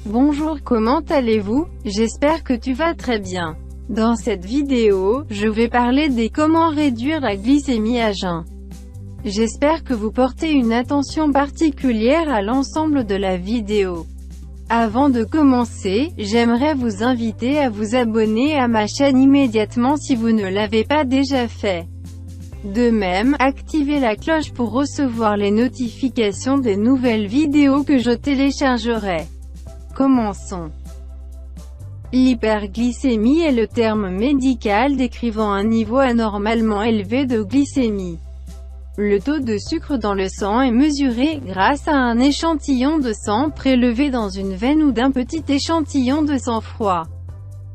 Bonjour, comment allez-vous? J'espère que tu vas très bien. Dans cette vidéo, je vais parler des comment réduire la glycémie à jeun. J'espère que vous portez une attention particulière à l'ensemble de la vidéo. Avant de commencer, j'aimerais vous inviter à vous abonner à ma chaîne immédiatement si vous ne l'avez pas déjà fait. De même, activez la cloche pour recevoir les notifications des nouvelles vidéos que je téléchargerai. Commençons. L'hyperglycémie est le terme médical décrivant un niveau anormalement élevé de glycémie. Le taux de sucre dans le sang est mesuré grâce à un échantillon de sang prélevé dans une veine ou d'un petit échantillon de sang froid.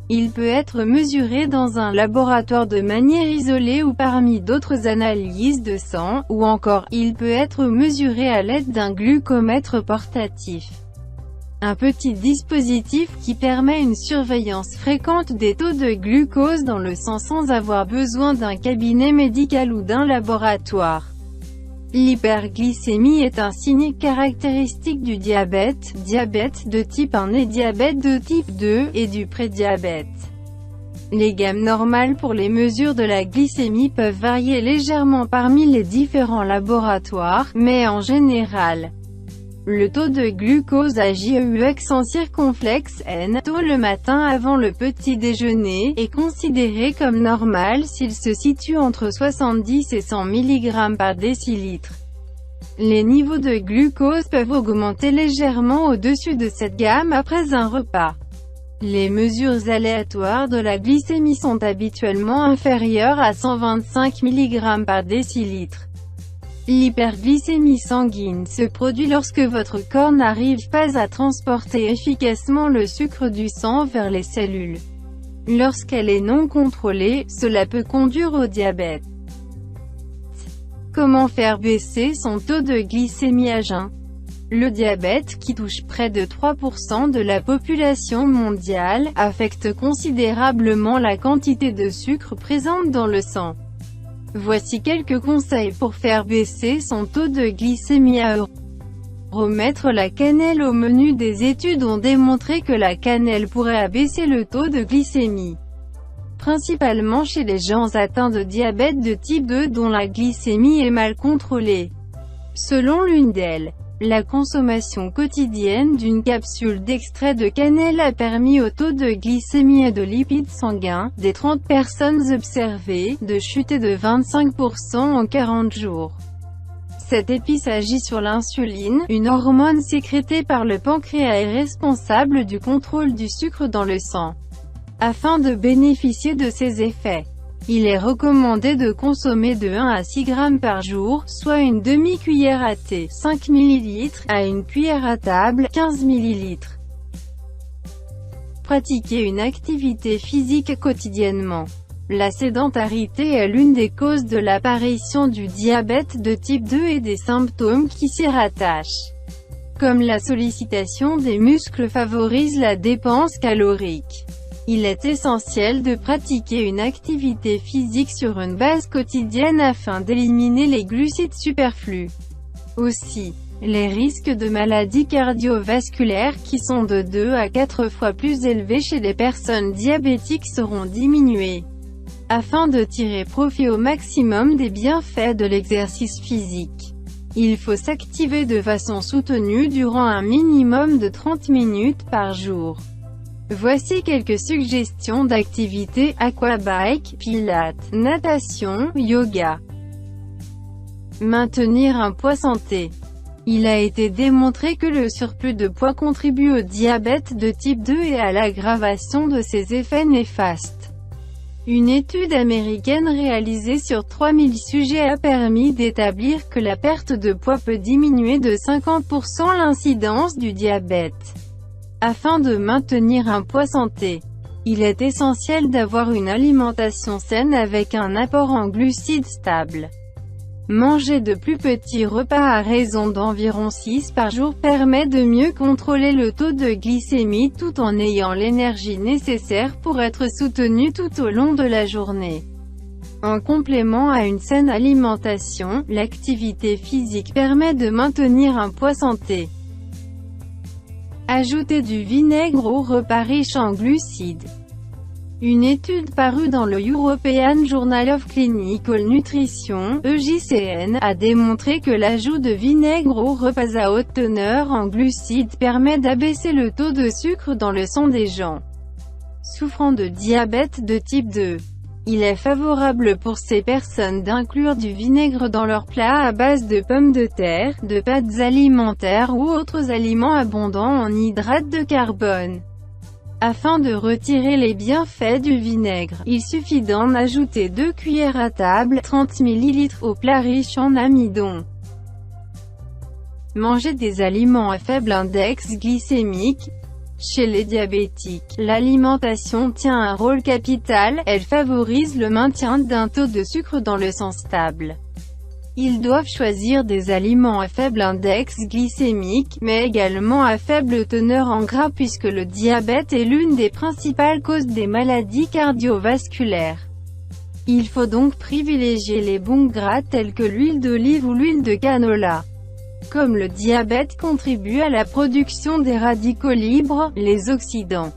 Il peut être mesuré dans un laboratoire de manière isolée ou parmi d'autres analyses de sang, ou encore, il peut être mesuré à l'aide d'un glucomètre portatif. Un petit dispositif qui permet une surveillance fréquente des taux de glucose dans le sang sans avoir besoin d'un cabinet médical ou d'un laboratoire. L'hyperglycémie est un signe caractéristique du diabète de type 1 et diabète de type 2, et du prédiabète. Les gammes normales pour les mesures de la glycémie peuvent varier légèrement parmi les différents laboratoires, mais en général, le taux de glucose à JEUX en circonflexe N, tôt le matin avant le petit déjeuner, est considéré comme normal s'il se situe entre 70 et 100 mg par décilitre. Les niveaux de glucose peuvent augmenter légèrement au-dessus de cette gamme après un repas. Les mesures aléatoires de la glycémie sont habituellement inférieures à 125 mg par décilitre. L'hyperglycémie sanguine se produit lorsque votre corps n'arrive pas à transporter efficacement le sucre du sang vers les cellules. Lorsqu'elle est non contrôlée, cela peut conduire au diabète. Comment faire baisser son taux de glycémie à jeun? Le diabète, qui touche près de 3% de la population mondiale, affecte considérablement la quantité de sucre présente dans le sang. Voici quelques conseils pour faire baisser son taux de glycémie à remettre la cannelle au menu. Des études ont démontré que la cannelle pourrait abaisser le taux de glycémie, principalement chez les gens atteints de diabète de type 2 dont la glycémie est mal contrôlée. Selon l'une d'elles, la consommation quotidienne d'une capsule d'extrait de cannelle a permis au taux de glycémie et de lipides sanguins, des 30 personnes observées, de chuter de 25% en 40 jours. Cette épice agit sur l'insuline, une hormone sécrétée par le pancréas et responsable du contrôle du sucre dans le sang. Afin de bénéficier de ses effets, il est recommandé de consommer de 1 à 6 grammes par jour, soit une demi-cuillère à thé, 5 ml, à une cuillère à table, 15 ml. Pratiquer une activité physique quotidiennement. La sédentarité est l'une des causes de l'apparition du diabète de type 2 et des symptômes qui s'y rattachent, comme la sollicitation des muscles favorise la dépense calorique. Il est essentiel de pratiquer une activité physique sur une base quotidienne afin d'éliminer les glucides superflus. Aussi, les risques de maladies cardiovasculaires qui sont de 2 à 4 fois plus élevés chez les personnes diabétiques seront diminués. Afin de tirer profit au maximum des bienfaits de l'exercice physique, il faut s'activer de façon soutenue durant un minimum de 30 minutes par jour. Voici quelques suggestions d'activités: aquabike, pilates, natation, yoga. Maintenir un poids santé. Il a été démontré que le surplus de poids contribue au diabète de type 2 et à l'aggravation de ses effets néfastes. Une étude américaine réalisée sur 3000 sujets a permis d'établir que la perte de poids peut diminuer de 50% l'incidence du diabète. Afin de maintenir un poids santé, il est essentiel d'avoir une alimentation saine avec un apport en glucides stable. Manger de plus petits repas à raison d'environ 6 par jour permet de mieux contrôler le taux de glycémie tout en ayant l'énergie nécessaire pour être soutenu tout au long de la journée. En complément à une saine alimentation, l'activité physique permet de maintenir un poids santé. Ajouter du vinaigre au repas riche en glucides. Une étude parue dans le European Journal of Clinical Nutrition, EJCN, a démontré que l'ajout de vinaigre aux repas à haute teneur en glucides permet d'abaisser le taux de sucre dans le sang des gens souffrant de diabète de type 2. Il est favorable pour ces personnes d'inclure du vinaigre dans leurs plats à base de pommes de terre, de pâtes alimentaires ou autres aliments abondants en hydrates de carbone. Afin de retirer les bienfaits du vinaigre, il suffit d'en ajouter 2 cuillères à table, 30 ml, au plat riche en amidon. Manger des aliments à faible index glycémique. Chez les diabétiques, l'alimentation tient un rôle capital, elle favorise le maintien d'un taux de sucre dans le sang stable. Ils doivent choisir des aliments à faible index glycémique, mais également à faible teneur en gras puisque le diabète est l'une des principales causes des maladies cardiovasculaires. Il faut donc privilégier les bons gras tels que l'huile d'olive ou l'huile de canola. Comme le diabète contribue à la production des radicaux libres, les oxydants,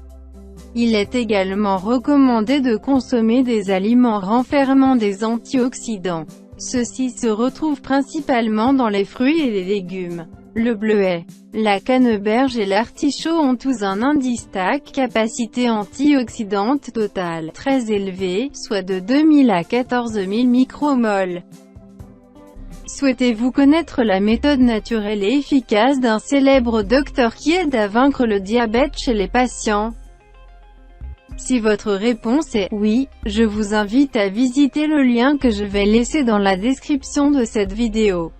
il est également recommandé de consommer des aliments renfermant des antioxydants. Ceux-ci se retrouvent principalement dans les fruits et les légumes. Le bleuet, la canneberge et l'artichaut ont tous un indice TAC, capacité antioxydante totale, très élevée, soit de 2000 à 14000 micromoles. Souhaitez-vous connaître la méthode naturelle et efficace d'un célèbre docteur qui aide à vaincre le diabète chez les patients? Si votre réponse est « oui », je vous invite à visiter le lien que je vais laisser dans la description de cette vidéo.